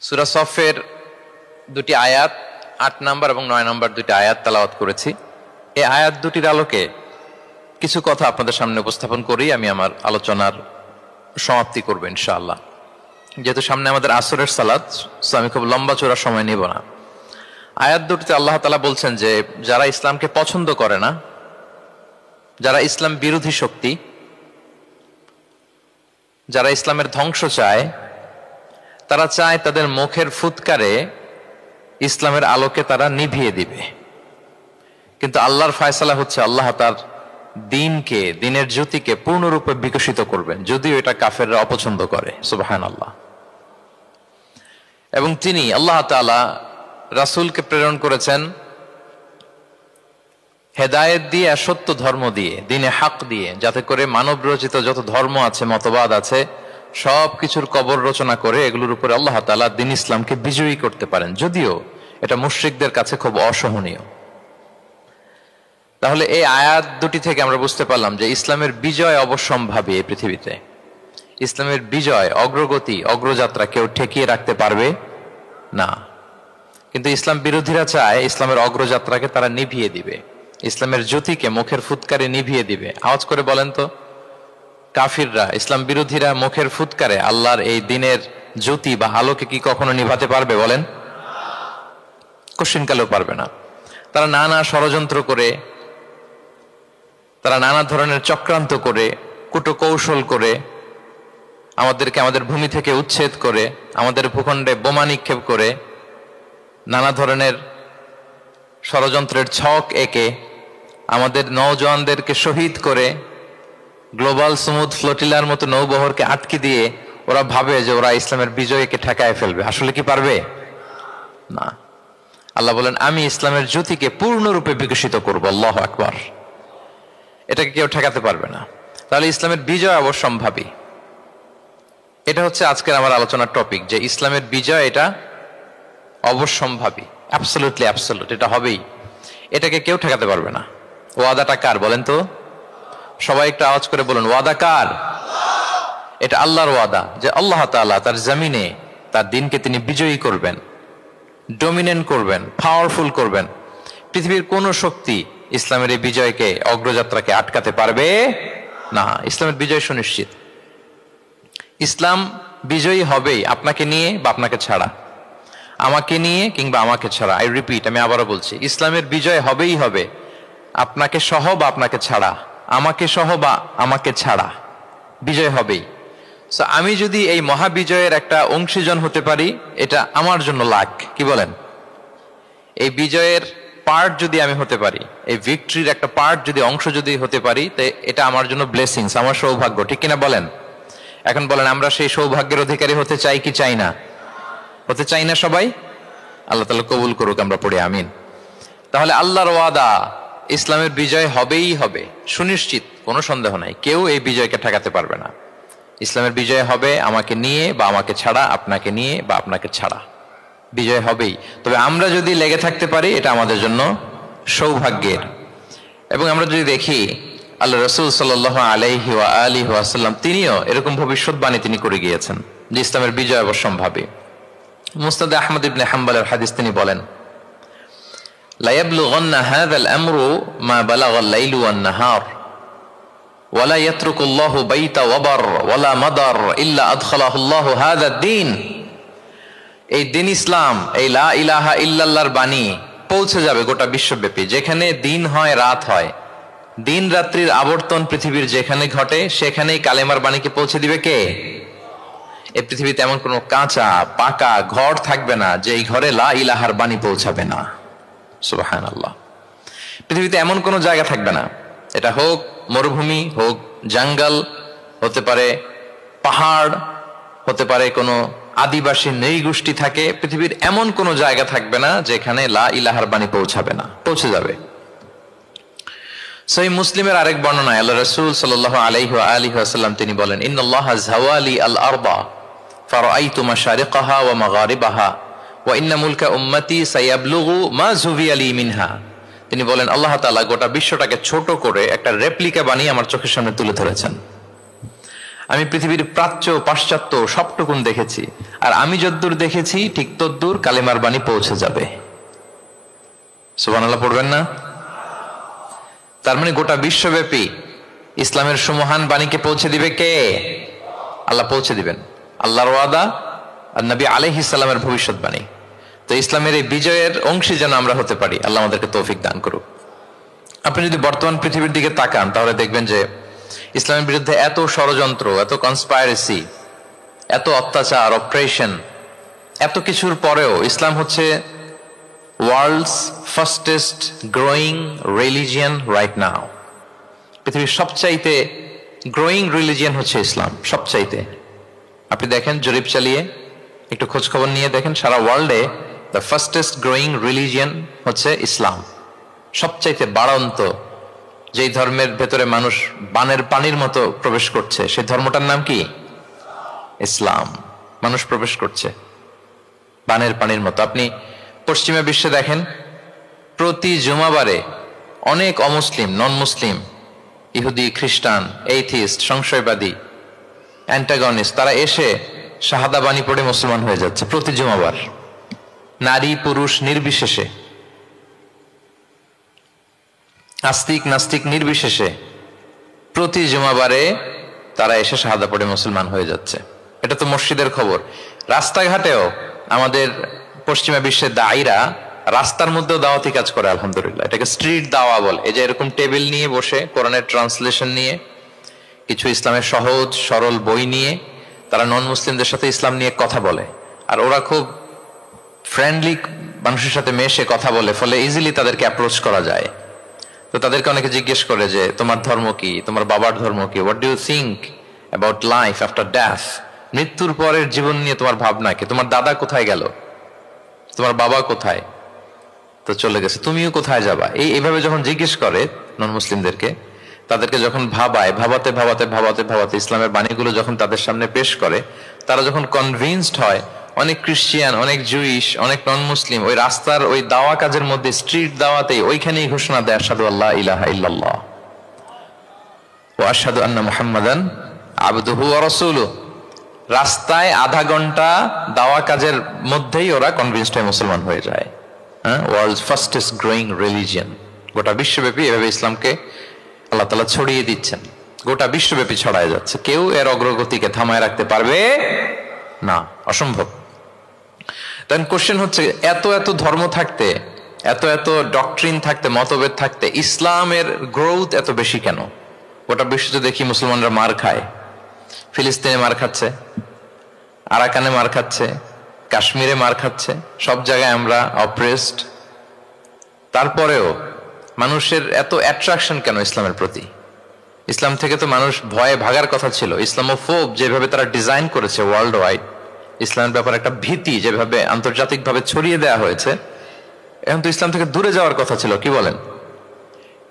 সূরা সফের দুটি আয়াত ৮ নম্বর এবং ৯ নম্বর দুটি আয়াত তেলাওয়াত করেছি। এই আয়াত দুটির আলোকে কিছু কথা আপনাদের সামনে উপস্থাপন করেই আমি আমার আলোচনার সমাপ্তি করব ইনশাআল্লাহ। যেহেতু সামনে আমাদের আসরের সালাত, আমি খুব লম্বা চোরা সময় নেব না। আয়াত দুটিতে আল্লাহ তাআলা বলছেন যে যারা ইসলামকে পছন্দ করে না, যারা ইসলাম বিরোধী শক্তি, যারা ইসলামের ধ্বংস চায়, তারা চায় তাদের মুখের ফুৎকারে ইসলামের আলোকে তারা নিভিয়ে দিবে। কিন্তু আল্লাহর ফয়সালা হচ্ছে আল্লাহ তার দ্বীনকে, দ্বীনের জ্যোতিকে পূর্ণরূপে বিকশিত করবেন, যদিও এটা কাফেররা অপছন্দ করে। সুবহানাল্লাহ। এবং তিনি আল্লাহ তাআলা রাসূলকে প্রেরণ করেছেন হেদায়েত দিয়ে, সত্য ধর্ম দিয়ে, দ্বীনে হক দিয়ে, যাতে করে মানব রচিত যত ধর্ম আছে, মতবাদ আছে, সব কিছুর কবর রচনা করে এগুলোর উপরে আল্লাহ তাআলা দ্বীন ইসলামকে বিজয়ী করতে পারেন, যদিও এটা মুশরিকদের কাছে খুব অসহনীয়। তাহলে এই আয়াত দুটি থেকে আমরা বুঝতে পারলাম যে ইসলামের বিজয় অবশ্যম্ভাবী। এই পৃথিবীতে ইসলামের বিজয়, অগ্রগতি, অগ্রযাত্রা কেউ ঠেকিয়ে রাখতে পারবে না। কিন্তু ইসলাম বিরোধীরা চায় ইসলামের অগ্রযাত্রাকে তারা নিভিয়ে দিবে, ইসলামের জ্যোতিকে মুখের ফুৎকারে নিভিয়ে দিবে। আওয়াজ করে বলেন তো, কাফিররা, ইসলাম বিরোধীরা মুখের ফুৎকারে আল্লাহর এই দ্বীনের জ্যোতি বা আলোকে কি কখনো নিভাতে পারবে? বলেন, কোশ্চিনকালেও পারবে না। তারা নানা ষড়যন্ত্র করে, তারা নানা ধরনের চক্রান্ত করে, কূটকৌশল করে, আমাদেরকে আমাদের ভূমি থেকে উচ্ছেদ করে, আমাদের ভূখণ্ডে বোমা নিক্ষেপ করে, নানা ধরনের ষড়যন্ত্রের ছক এঁকে আমাদের নওজওয়ানদেরকে শহীদ করে, গ্লোবাল সমুদ ফ্লোটিলার মতো নৌবহরকে আটকে দিয়ে ওরা ভাবে যে ওরা ইসলামের বিজয়কে ঠেকায় ফেলবে। আসলে কি পারবে? না। আল্লাহ বলেন, আমি ইসলামের জ্যোতিকে পূর্ণরূপে বিকশিত করব। আল্লাহু আকবার। এটাকে কেউ ঠেকাতে পারবে না। তাহলে ইসলামের বিজয় অবশ্যম্ভাবী। এটা হচ্ছে আজকের আমার আলোচনার টপিক, যে ইসলামের বিজয় এটা অবশ্যম্ভাবী, অ্যাবসলিউটলি অ্যাবসলিউট, এটা হবেই। এটাকে কেউ ঠেকাতে পারবে না। ওয়াদাটা কার বলেন তো? সবাই একটু আওয়াজ করে বলুন, ওয়াদা কার? এটা আল্লাহর ওয়াদা, যে আল্লাহ তাআলা তার জমিনে তার দ্বীনকে তিনি বিজয়ী করবেন, ডমিনেন্ট করবেন, পাওয়ারফুল করবেন। পৃথিবীর কোন শক্তি ইসলামের এই বিজয়কে, অগ্রযাত্রাকে আটকাতে পারবে না। ইসলামের বিজয় সুনিশ্চিত। ইসলাম বিজয়ী হবেই, আপনাকে নিয়ে বা আপনাকে ছাড়া, আমাকে নিয়ে কিংবা আমাকে ছাড়া। আই রিপিট, আমি আবারও বলছি, ইসলামের বিজয় হবেই হবে, আপনাকে সহ বা আপনাকে ছাড়া, আমাকে সহ বা আমাকে ছাড়া, বিজয় হবেই। সো আমি যদি এই মহাবিজয়ের একটা অংশীজন হতে পারি, এটা আমার জন্য লাখ। কি বলেন? এই বিজয়ের পার্ট যদি আমি হতে পারি, এই ভিক্টরির একটা পার্ট যদি, অংশ যদি হতে পারি, তো এটা আমার জন্য ব্লেসিংস, আমার সৌভাগ্য। ঠিক কিনা বলেন? এখন বলেন, আমরা সেই সৌভাগ্যের অধিকারী হতে চাই কি চাই না? হতে চাই না সবাই? আল্লাহ তাআলা কবুল করুক, আমরা পড়ি আমিন। তাহলে আল্লাহর ওয়াদা, ইসলামের বিজয় হবেই হবে, সুনিশ্চিত, কোনো সন্দেহ নাই। কেউ এই বিজয়কে ঠেকাতে পারবে না। ইসলামের বিজয় হবে, আমাকে নিয়ে বা আমাকে ছাড়া, আপনাকে নিয়ে বা আপনাকে ছাড়া, বিজয় হবেই। তবে আমরা যদি লেগে থাকতে পারি, এটা আমাদের জন্য সৌভাগ্যের। এবং আমরা যদি দেখি, আল্লাহ রাসূল সাল্লাল্লাহু আলাইহি ওয়া আলিহি ওয়াসাল্লাম তিনিও এরকম ভবিষ্যৎবাণী তিনি করে গিয়েছেন যে ইসলামের বিজয় অবশ্যম্ভাবী। মুসনাদে আহমদ ইবনে হাম্বলের হাদিস তিনি বলেন, লা ইয়াবলুগান্না হাযাল আমরু মা বালাগাল লাইলু ওয়ান নাহার ওয়া লা ইয়াতরুকুল্লাহু বাইতা ওয়াবার ওয়া লা মাদার ইল্লা আদখালাহুল্লাহু হাযাদ দ্বীন। এই দ্বীন ইসলাম, এই লা ইলাহা ইল্লাল্লাহর বাণী পৌঁছে যাবে গোটা বিশ্বব্যাপী। যেখানে দিন হয়, রাত হয়, দিন রাত্রির আবর্তন পৃথিবীর যেখানে ঘটে, সেখানেই কালেমার বাণীকে পৌঁছে দিবে কে? এই পৃথিবীতে এমন কোনো কাঁচা পাকা ঘর থাকবে না যে এই ঘরে লা ইলাহার বাণী পৌঁছাবে না। সুবহানাল্লাহ। পৃথিবীতে এমন কোনো জায়গা থাকবে না, এটা হোক মরুভূমি, হোক জঙ্গল, হতে পারে পাহাড়, হতে পারে কোনো আদিবাসী নৃগোষ্ঠী থাকে, পৃথিবীর এমন কোনো জায়গা থাকবে না যেখানে লা ইলাহার বাণী পৌঁছাবে না। পৌঁছে যাবে। সহিহ মুসলিমের আরেক বর্ণনায় আল্লাহ রাসূল সাল্লাল্লাহু আলাইহি ওয়া আলিহি ওয়াসাল্লাম তিনি বলেন, ইন্নাল্লাহা যাওয়ালি আল আরবা ফারাআইতু মাশারিকাহা ওয়া মাগারিবাহা ওয়া ইন্না মুলকা উম্মতি সায়াবলুগু মা যুবিয়া লি মিনহা। তিনি বলেন, আল্লাহ তাআলা গোটা বিশ্বটাকে ছোট করে একটা রেপ্লিকা বানিয়ে আমার চোখের সামনে তুলে ধরেছেন। আমি পৃথিবীর প্রাচ্য পাশ্চাত্য সবটুকুন দেখেছি, আর আমি যদ্দূর দেখেছি ঠিক তদ্দূর কালিমার বাণী পৌঁছে যাবে। সুবহানাল্লাহ পড়বেন না? তার মানে গোটা বিশ্বব্যাপী ইসলামের সুমহান বাণীকে পৌঁছে দিবে কে? আল্লাহ পৌঁছে দিবেন। আল্লাহর ওয়াদা আর নবী আলাইহিস সালামের ভবিষ্যৎবাণী। তো ইসলামের এই বিজয়ের অংশী যেন আমরা হতে পারি, আল্লাহ আমাদেরকে তৌফিক দান করুক। আপনি যদি বর্তমান পৃথিবীর দিকে তাকান তাহলে দেখবেন যে ইসলামের বিরুদ্ধে এত ষড়যন্ত্র, এত কনস্পাইরেসি, এত অত্যাচার, অপারেশন, এত কিছুর পরেও ইসলাম হচ্ছে world's fastest growing religion right now. পৃথিবীর সবচাইতে গ্রোয়িং রিলিজিয়ান হচ্ছে ইসলাম, সবচাইতে। আপনি দেখেন, জরিপ চালিয়ে একটু খোঁজ খবর নিয়ে দেখেন, সারা ওয়ার্ল্ডে দ্য ফাস্টেস্ট গ্রোয়িং রিলিজিয়ান হচ্ছে ইসলাম। সবচাইতে বাড়ন্ত যেই ধর্মের ভেতরে মানুষ বানের পানির মতো প্রবেশ করছে, সেই ধর্মটার নাম কি? ইসলাম। মানুষ প্রবেশ করছে বানের পানির মতো। আপনি পশ্চিমা বিশ্বে দেখেন, প্রতি জুমাবারে অনেক অমুসলিম, নন মুসলিম, ইহুদি, খ্রিস্টান, এইথিস্ট, সংশয়বাদী, অ্যান্টাগনিস্ট, তারা এসে শাহাদা বাণী পড়ে মুসলমান হয়ে যাচ্ছে প্রতি জুমাবার, নারী পুরুষ নির্বিশেষে, আস্তিক নাস্তিক নির্বিশেষে প্রতি জুমাবারে তারা এসে শাহাদা পড়ে মুসলমান হয়ে যাচ্ছে। এটা তো মসজিদের খবর। রাস্তাঘাটেও আমাদের পশ্চিমা বিশ্বের দায়ীরা রাস্তার মধ্যেও দাওয়াতি কাজ করে, আলহামদুলিল্লাহ। এটাকে স্ট্রিট দাওয়া বলে। এই যে এরকম টেবিল নিয়ে বসে কোরআনের ট্রান্সলেশন নিয়ে, কিছু ইসলামের সহজ সরল বই নিয়ে তারা নন মুসলিমদের সাথে ইসলাম নিয়ে কথা বলে, আর ওরা খুব ফ্রেন্ডলি মানুষের সাথে মেশে কথা বলে, ফলে ইজিলি তাদেরকে অ্যাপ্রোচ করা যায়। তো তাদেরকে অনেকে জিজ্ঞেস করে যে তোমার ধর্ম কি, তোমার বাবার ধর্ম কি, what do you think about life after death, মৃত্যুর পরের জীবন নিয়ে তোমার ভাবনা কি, তোমার দাদা কোথায় গেল, তোমার বাবা কোথায়, তো চলে গেছে, তুমিও কোথায় যাবা। এইভাবে যখন জিজ্ঞেস করে নন মুসলিমদেরকে, তাদেরকে যখন ভাবাতে ভাবাতে ভাবাতে ভাবাতে ইসলামের বাণীগুলো যখন তাদের সামনে পেশ করে, তারা যখন কনভিন্সড হয়, অনেক ক্রিশ্চিয়ান, অনেক জুইশ, অনেক নন মুসলিম ওই রাস্তার ওই দাওয়া কাজের মধ্যে, স্ট্রিট দাওয়াতেই ওইখানেই ঘোষণা দেয়, আশহাদু আল্লা ইলাহা ইল্লাল্লাহ ওয়া আশহাদু আন্না মুহাম্মাদান আবদুহু ওয়া রাসূলুহু। রাস্তায় আধা ঘন্টা দাওয়া কাজের মধ্যেই ওরা কনভিন্সড হয়ে মুসলমান হয়ে যায়। World's fastest growing religion. গোটা বিশ্বব্যাপী এভাবে ইসলামকে আল্লাহ তাআলা ছড়িয়ে দিচ্ছেন, গোটা বিশ্বব্যাপী ছড়ায় যাচ্ছে। কেউ এর অগ্রগতিকে থামায় রাখতে পারবে না, অসম্ভব। দেন কোশ্চেন হচ্ছে, এত এত ধর্ম থাকতে, এত এত ডক্ট্রিন থাকতে, মতভেদ থাকতে ইসলামের গ্রোথ এত বেশি কেন? গোটা বিশ্বতে দেখি মুসলমানরা মার খায়, ফিলিস্তিনে মার খাচ্ছে, আরাকানে মার খাচ্ছে, কাশ্মীরে মার খাচ্ছে, সব জায়গায় আমরা অপ্রেসড। তারপরেও মানুষের এত অ্যাট্রাকশন কেন ইসলামের প্রতি? ইসলাম থেকে তো মানুষ ভয়ে ভাগার কথা ছিল। ইসলামোফোব যেভাবে তারা ডিজাইন করেছে ওয়ার্ল্ড ওয়াইড, ইসলামের ব্যাপারে একটা ভীতি যেভাবে আন্তর্জাতিকভাবে ছড়িয়ে দেওয়া হয়েছে, এখন তো ইসলাম থেকে দূরে যাওয়ার কথা ছিল, কি বলেন?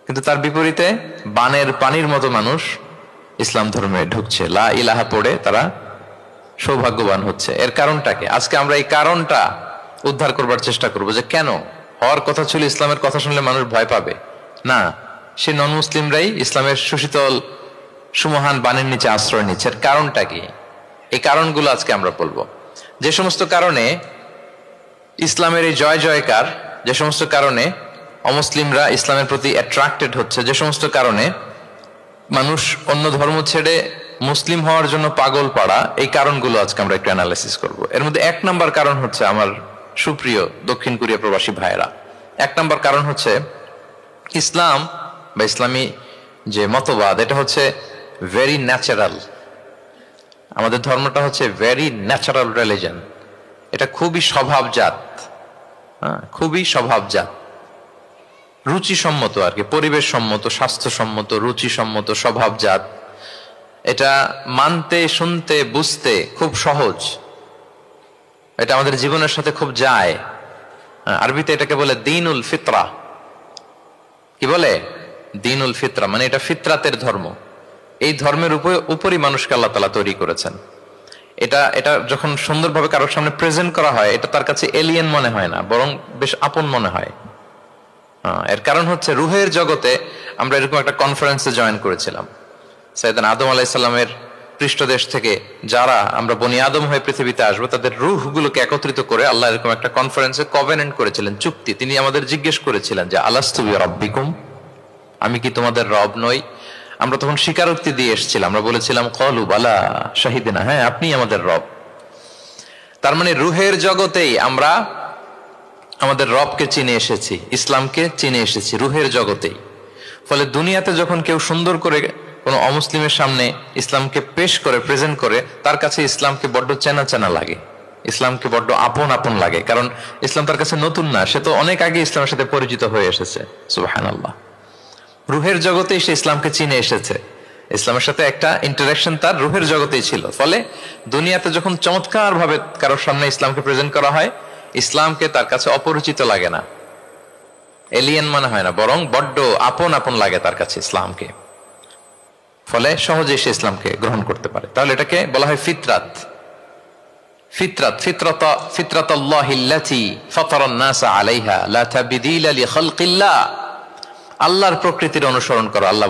কিন্তু তার বিপরীতে বানের পানির মতো মানুষ ইসলাম ধর্মে ঢুকছে, লা ইলাহা পড়ে তারা সৌভাগ্যবান হচ্ছে। এর কারণটাকে আজকে আমরা এই কারণটা উদ্ধার করবার চেষ্টা করব, যে কেন হওয়ার কথা ছিল ইসলামের কথা শুনলে মানুষ ভয় পাবে না, সে নন মুসলিমরাই ইসলামের সুশীতল সুমহান বাণীর নিচে আশ্রয় নিচ্ছে। এর কারণটা কি? এই কারণগুলো আজকে আমরা বলবো। যে সমস্ত কারণে ইসলামের এই জয় জয়কার, যে সমস্ত কারণে অমুসলিমরা ইসলামের প্রতি অ্যাট্রাক্টেড হচ্ছে, যে সমস্ত কারণে মানুষ অন্য ধর্ম ছেড়ে মুসলিম হওয়ার জন্য পাগল পাড়া, এই কারণগুলো আজকে আমরা একটু অ্যানালাইসিস করব। এর মধ্যে এক নাম্বার কারণ হচ্ছে, আমার সুপ্রিয় দক্ষিণ কোরিয়া প্রবাসী ভাইয়েরা, এক নাম্বার কারণ হচ্ছে ইসলাম বা ইসলামী যে মতবাদ, এটা হচ্ছে ভেরি ন্যাচারাল। আমাদের ধর্মটা হচ্ছে ভেরি ন্যাচারাল রিলিজন। এটা খুবই স্বভাবজাত, খুবই স্বভাবজাত, রুচিসম্মত আর কি, পরিবেশ সম্মত, স্বাস্থ্যসম্মত, রুচিসম্মত, স্বভাবজাত। এটা মানতে, শুনতে, বুঝতে খুব সহজ, এটা আমাদের জীবনের সাথে খুব যায়। আরবিতে এটাকে বলে দীনুল ফিতরা। কি বলে? দীনুল ফিতরা, মানে এটা ফিতরাতের ধর্ম। এই ধর্মের উপরই মানুষকে আল্লাহ তাআলা তৈরি করেছেন। এটা যখন সুন্দরভাবে কারোর সামনে প্রেজেন্ট করা হয়, এটা তার কাছে এলিয়েন মনে হয় না, বরং বেশ আপন মনে হয়। এর কারণ হচ্ছে রুহের জগতে আমরা এরকম একটা কনফারেন্সে জয়েন করেছিলাম। সাইয়েদনা আদম আলাইহিস সালামের পৃষ্ঠদেশ থেকে যারা আমরা বনি আদম হয়ে পৃথিবীতে আসবো তাদের রূহগুলোকে একত্রিত করে আল্লাহ এরকম একটা কনফারেন্সে কভেনেন্ট করেছিলেন, চুক্তি। তিনি আমাদের জিজ্ঞেস করেছিলেন যে আলাস্তু বিরাব্বিকুম, আমি কি তোমাদের রব নই? আমরা তখন স্বীকারোক্তি দিয়ে এসেছিলাম, আমরা বলেছিলাম ক্বালু বালা শাহিদিনা, হ্যাঁ আপনি আমাদের রব। তার মানে রুহের জগতেই আমরা আমাদের রবকে চিনে এসেছি, ইসলামকে চিনে এসেছি রুহের জগতেই। ফলে দুনিয়াতে যখন কেউ সুন্দর করে কোনো অমুসলিমের সামনে ইসলামকে পেশ করে, প্রেজেন্ট করে, তার কাছে ইসলামকে বড্ড চেনা চেনা লাগে, ইসলামকে বড্ড আপন আপন লাগে। কারণ ইসলাম তার কাছে নতুন না, সে তো অনেক আগে ইসলামের সাথে পরিচিত হয়ে এসেছে। সুবহানাল্লাহ। রুহের জগতেই সে ইসলামকে চিনে এসেছে, ইসলামের সাথে একটা ইন্টারাকশন তার রুহের জগতেই ছিল। ফলে দুনিয়াতে যখন চমৎকার ভাবে কারোর সামনে ইসলামকে প্রেজেন্ট করা হয়, ইসলামকে তার কাছে অপরিচিত লাগে না, এলিয়েন মনে হয় না, বরং বড্ড আপন আপন লাগে তার কাছে ইসলামকে। ফলে সহজে সে ইসলামকে গ্রহণ করতে পারে। তাহলে এটাকে বলা হয় ফিতরাত। ফিতরাত ফিতরাতাল্লাহিল্লাতী ফাতারান নাস আলাইহা লা তাবদীলা লিখালকিল্লাহ, আল্লাহর প্রকৃতির অনুসরণ করো। আল্লাহ